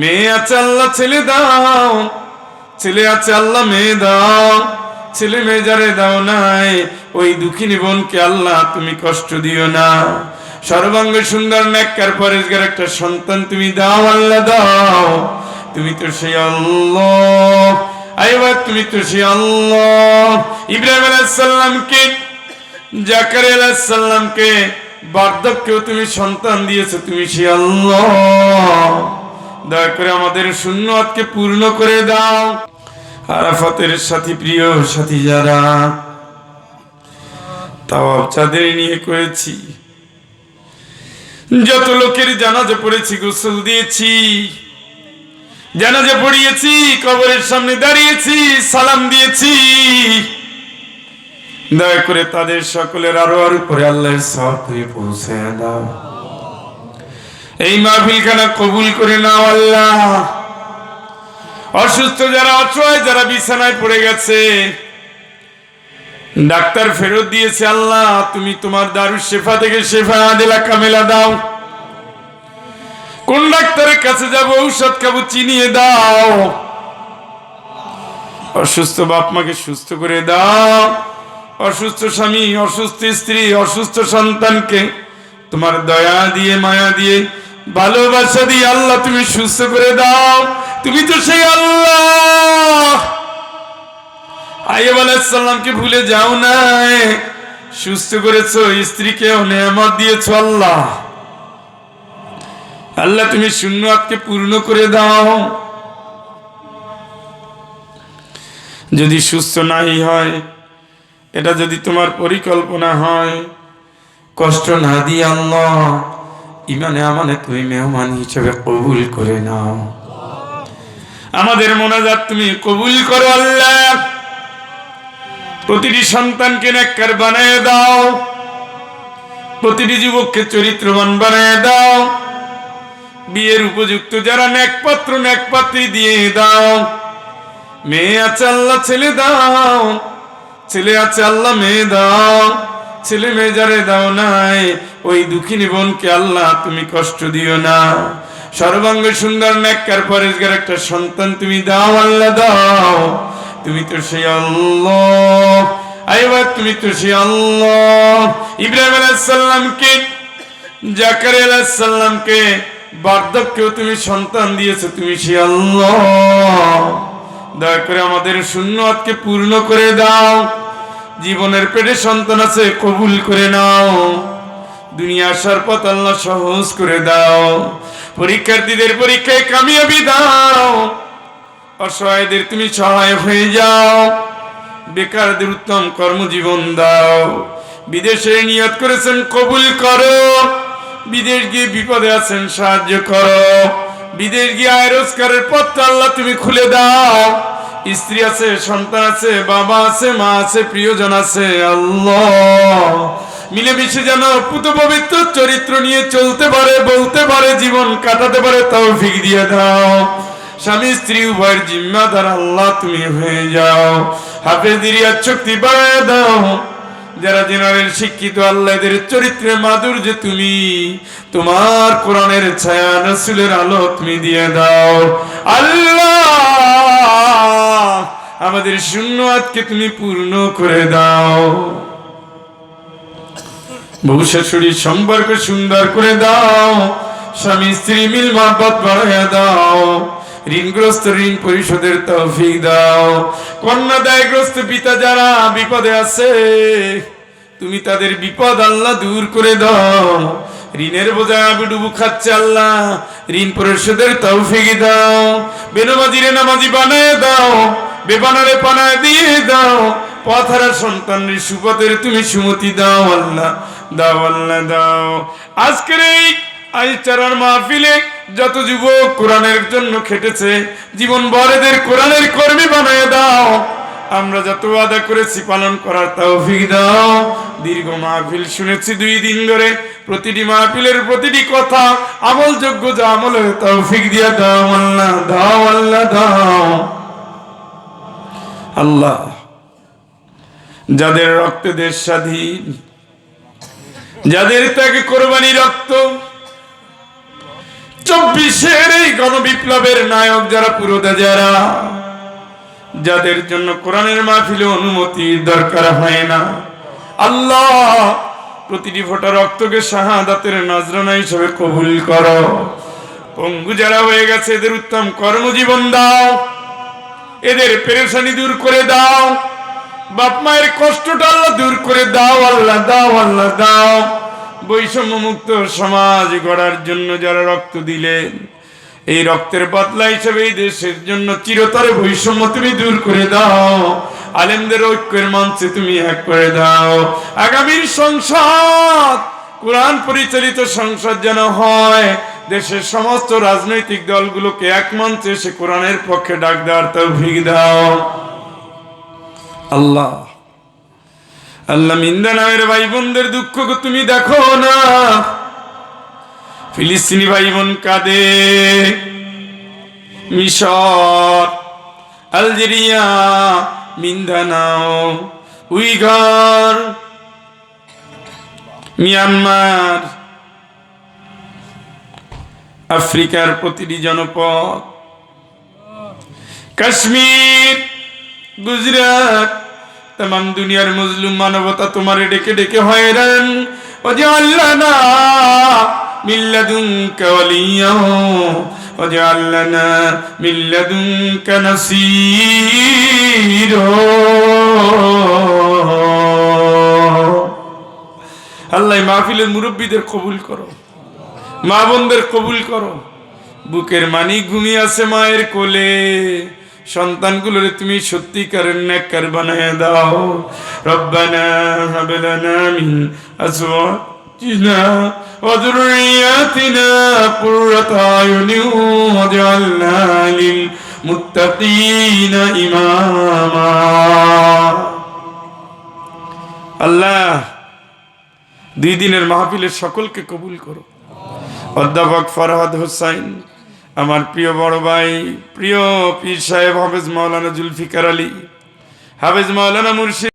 মেয়ে আছে আল্লাহ ছেলে দাও, ছেলে আছে আল্লাহ মেয়ে দাও, ছেলে মেয়ে যারে দাও নাই ওই দুঃখিনী বোনকে আল্লাহ তুমি কষ্ট দিও না। সর্বাঙ্গ সুন্দর নেককার পরেশগার একটা সন্তান তুমি দাও আল্লাহ দাও। তুমি তো সেই আল্লাহ, আইবা তুমি তো সেই আল্লাহ। ইব্রাহিম আলাইহিস সালামকে, জাকারিয়া আলাইহিস সালামকে বার্ধক্যেও তুমি সন্তান দিয়েছো, তুমি সেই আল্লাহ। দয়া করে আমাদের সুন্নাতকে পূর্ণ করে দাও। আরাফাতের সাথী, প্রিয় সাথী যারা তাওয়াফ যাদের নিয়ে করেছি, যত লোকের জানাজা পড়েছি, গোসল দিয়েছি, জানাজা পড়িয়েছি, কবরের সামনে দাঁড়িয়েছি, সালাম দিয়েছি, দয়া করে তাদের সকলের আরো আর উপরে আল্লাহর সওয়াব তুমি পৌঁছে দাও। এই মাহফিলখানা কবুল করে নাও আল্লাহ। অসুস্থ যারা, অসহায় যারা বিছানায় পড়ে গেছে, ডাক্তার ফেরত দিয়েছে, আল্লাহ তুমি তোমার দারুশ শেফা থেকে শেফা আদিলা কামেলা দাও। কোন ডাক্তারের কাছে যাব, ঔষধ খাবো, চিনিয়ে দাও। অসুস্থ বাপ মাকে সুস্থ করে দাও। অসুস্থ স্বামী, অসুস্থ স্ত্রী, অসুস্থ সন্তানকে তোমার দয়া দিয়ে, মায়া দিয়ে, ভালোবাসা দিয়ে আল্লাহ তুমি সুস্থ করে দাও। তুমি তো সেই আল্লাহ। আইয়ুব আলাইহিস সালামকে ভুলে যাও নাই, সুস্থ করেছো, স্ত্রীকেও নেয়ামত দিয়েছো আল্লাহ। আল্লাহ তুমি সুন্নাতকে পূর্ণ করে দাও। যদি সুস্থ নাই হয়, এটা যদি তোমার পরিকল্পনা হয়, কষ্ট না দিয়ে আল্লাহ ইমানে আমানে তুমি মেহমান হিসেবে কবুল করে নাও। আমাদের মোনাজাত তুমি কবুল করো আল্লাহ। প্রতিটি সন্তানকে নেককার বানায় দাও, প্রতিটি যুবককে চরিত্রবান বানায় দাও। বিয়ের উপযুক্ত যারা নেকপাত্র, নেকপাত্রী দিয়ে দাও। মেয়ে আছে আল্লাহ ছেলে দাও, ছেলে আছে আল্লাহ মেয়ে দাও, ছেলে মেয়ে যারে দাও নাই ওই দুঃখিনী বোনকে আল্লাহ তুমি কষ্ট দিও না। সর্বাঙ্গ সুন্দর নেককার পরেশগার একটা সন্তান তুমি দাও আল্লাহ দাও। তুমি তো সেই আল্লাহ, আইবা তুমি তো সেই আল্লাহ। ইব্রাহিম আলাইহিস সালামকে, জাকারিয়া আলাইহিস সালামকে বার্ধক্যেও তুমি সন্তান দিয়েছো, তুমি সেই আল্লাহ। দয়া করে আমাদের সুন্নাতকে পূর্ণ করে দাও। জীবনের পেটে সন্তান আছে, কবুল করে নাও। দুনিয়া আসার পথ আল্লাহ সহজ করে দাও। পরীক্ষার্থীদের পরীক্ষায় কামিয়াবি দাও। অসহায়দের তুমি সহায় হয়ে যাও। বেকারদের উত্তম কর্মজীবন দাও। বিদেশে নিয়ত করেছেন, কবুল করো। বিদেশ গিয়ে বিপদে আছেন, সাহায্য করো। বিদেশ গিয়ে আয় রোজগারের পথটা আল্লাহ তুমি খুলে দাও। স্ত্রী আছে, সন্তান আছে, বাবা আছে, মা আছে, প্রিয়জন আছে, আল্লাহ মিলেমিশে যেন পুত পবিত্র চরিত্র নিয়ে চলতে পারে, বলতে পারে, জীবন কাটাতে পারে, তৌফিক দিয়ে দাও। স্বামী স্ত্রী উভয়ের জিম্মাদার আল্লাহ তুমি হয়ে যাও। হাফেজদের শক্তি বাড়ায় দাও। যারা জেনারেল শিক্ষিত আল্লাহ, এদের চরিত্রের মাধুর্য তুমি, তোমার কোরআনের ছায়া, রাসূলের আলো তুমি দিয়ে দাও আল্লাহ। আমাদের সুন্নাতকে তুমি পূর্ণ করে দাও। বউ শাশুড়ির সম্পর্ক সুন্দর করে দাও। স্বামী স্ত্রী মিল মহব্বত বাড়াইয়া দাও। ঋণগ্রস্ত ঋণ পরিশোধের তৌফিক দাও। কন্যা দায়গ্রস্ত পিতা যারা বিপদে আছে, তুমি তাদের বিপদ আল্লাহ দূর করে দাও। ঋণের বোঝায় আবুডুবু খাচ্ছে আল্লাহ, ঋণ পরিশোধের তৌফিক দাও। বেনামাজিরে নামাজি বানায় দাও, বেবানারে পানায় দিয়ে দাও। পথহারা সন্তানের সুপথের তুমি সুমতি দাও আল্লাহ, দাও আল্লাহ দাও। আজকের এই আইচারার মাহফিলে যত যুবক কোরআনের জন্য খেটেছে, জীবন ভরেদের কোরআনের কর্মী বানায় দাও। আমরা যত ওয়াদা করেছি পালন করার তৌফিক দাও। দীর্ঘ মাহফিল শুনেছি 2 দিন ধরে, প্রতিটি মাহফিলের প্রতিটি কথা আমলযোগ্য যা আমলের তৌফিক দিয়ে দাও আল্লাহ, দাও আল্লাহ দাও। আল্লাহ যাদের রক্তে দেশ স্বাধীন, যাদের ত্যাগে কোরবানি রক্ত, 24-এর এই গণবিপ্লবের নায়ক যারা, পুরোদা যারা, যাদের জন্য কোরআনের মাহফিলে অনুমতির দরকার হয় না, আল্লাহ প্রতিটি ফোঁটা রক্তকে শাহাদাতের নজরানা হিসেবে কবুল করো। পঙ্গু যারা হয়ে গেছে এদের উত্তম কর্মজীবন দাও, এদের পেরেশানি দূর করে দাও, বাপ মায়ের কষ্টটা আল্লাহ দূর করে দাও, আল্লাহ দাও, আল্লাহ দাও। বৈষম্য মুক্ত সমাজ গড়ার জন্য যারা রক্ত দিলেন, এই রক্তের বদলা হিসেবে এই দেশের জন্য চিরতরে বৈষম্য তুমি দূর করে দাও। আলেমদের ঐক্যের মঞ্চে তুমি এক করে দাও। আগামীর সংসদ কোরআন পরিচালিত সংসদ যেন হয়, দেশের সমস্ত রাজনৈতিক দলগুলোকে এক মঞ্চে এসে কোরআনের পক্ষে ডাক দেওয়ার তৌফিক দাও। আল্লাহ আল্লাহ মিন্দানাওয়ের ভাই বোনদের দুঃখকে তুমি দেখো না। ফিলিস্তিনি ভাই বোন কাঁদে, মিশর, আলজেরিয়া, মিন্দানাও, উইঘর, মিয়ানমার, আফ্রিকার প্রতিটি জনপদ, কাশ্মীর, গুজরাট, तमाम दुनियार मजलूम मानवता तुम्हारे डेके डेके हैरान। वजअलना मिन लदुनका वलिय्या वजअलना मिन लदुनका नसीरा। আল্লাহ মাহফিলের মুরব্বীদের কবুল করো, মা বোনদের কবুল করো। বুকের মানি ঘুমিয়ে আছে মায়ের কোলে, সন্তানগুলোরে তুমি সত্যিকারের নেককার বানায় দাও। রব্বানা হাব লানা মিন আজওয়াজিনা ওয়া যুররিয়াতিনা কুররাতা আয়ুনিন ওয়াজআলনা লিল মুত্তাকিনা ইমামা। আল্লাহ দুই দিনের মাহফিলের সকলকে কবুল করো। অধ্যাপক ফরহাদ হোসাইন, আমার প্রিয় বড় ভাই, প্রিয় পীর সাহেব হাফেজ মাওলানা জুলফিকার আলী, হাফেজ মাওলানা মুর্শিদ